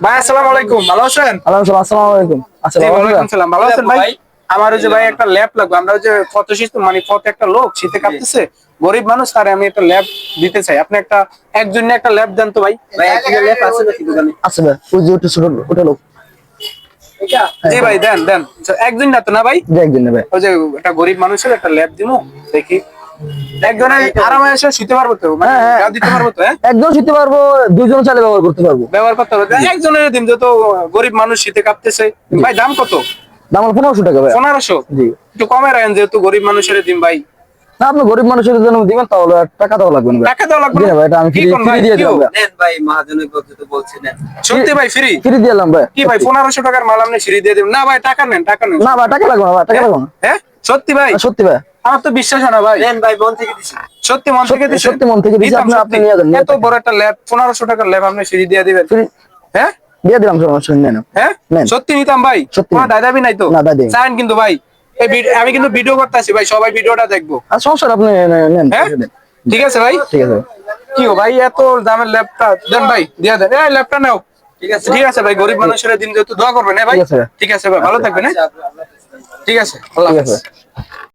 ভাই আসসালামু আলাইকুম, ভালো আছেন? আসসালামু আলাইকুম। জি ওয়ালাইকুম সালাম, ভালো আছেন ভাই? আমার ওই যে ভাই একটা ল্যাব লাগবে, আমরা ওই যে কত শীত মানে কত একটা লোক শীতে কাঁপতেছে, গরিব মানুষ, তারে আমি একটা ল্যাব দিতে চাই। আপনি একটা একজন একটা ল্যাব দেন তো ভাই। ভাই একটা ল্যাব আছে নাকি দোকানে? আচ্ছা ভাই, ওই যে ওটা ছোট ওটা লোক। জি ভাই দেন দেন, একজন না তো না ভাই, যে একদিন নেবে। ওই যে একটা গরিব মানুষের একটা ল্যাব দিমু, দেখি একজনে আরামে এসে শুতে পারবো তো, মানে হ্যাঁ, গা দিতে পারবো তো? হ্যাঁ একজন শিখতে পারবো, দুইজন চাইলে ব্যবহার করতে পারবো। ব্যবহার করতে হবে একজনের দিন, যত গরিব মানুষ শীতে কাঁপতেছে। ভাই দাম কত? দাম হলো 1500 টাকা ভাই। 1500? জি। একটু কমে রাখেন, যেহেতু গরিব মানুষের দিন ভাই। না, আপনি গরিব মানুষের জন্য দিবেন তাহলে আর টাকা দেওয়া লাগবে না ভাই। টাকা দেওয়া লাগবে জি না? না ভাই, এটা আমি কি ফ্রি কোন ভাই, দিয়ে কি দিলাম ভাই। নেন ভাই, মহাজনের কথা তো বলছি নেন। সত্যি ভাই ফ্রি? ফ্রি দিলাম ভাই। কি ভাই 1500 টাকার মাল আপনি ফ্রি দিয়ে দেবেন? না ভাই টাকা নেন, টাকা নেন। না ভাই, টাকা লাগবে না ভাই, টাকা লাগবে না। হ্যাঁ সত্যি ভাই? সত্যি ভাই, আমার তো বিশ্বাস হয় না ভাই। নেন ভাই, মন থেকে দিছি। সত্যি মন থেকে দিছেন? সত্যি মন থেকে দিছি। নিতাম আপনি সত্যি। নিয়ে যান। এত বড় একটা ল্যাব, 1500 টাকার ল্যাব আপনি ফ্রি দিয়ে দিবেন? ফ্রি হ্যাঁ দিয়ে দিলাম, সমস্যা নেই। হ্যাঁ নেন। সত্যি নিতাম ভাই, সত্যি কোনো নেন। দাদাবি নাই তো? না, দাবি নেই। চান কিন্তু ভাই, এই আমি কিন্তু ভিডিও করতেছি ভাই, সবাই ভিডিওটা দেখবো। আর সমস্যা নেই, আপনি নেন। হ্যাঁ ঠিক আছে ভাই। ঠিক আছে ভাই। কি গো ভাই, এত দামের ল্যাবটা দেন ভাই, দিয়ে দেন। এই ল্যাবটা নাও। ঠিক আছে ঠিক আছে ভাই, গরিব মানুষের দিন যেহেতু দোয়া করবেন। হ্যাঁ ভাই ঠিক আছে ভাই। ঠিক আছে ভাই, ভালো থাকবেন। হ্যাঁ ঠিক আছে, আল্লাহ ঠিক হাফেজ। আছে ভাই।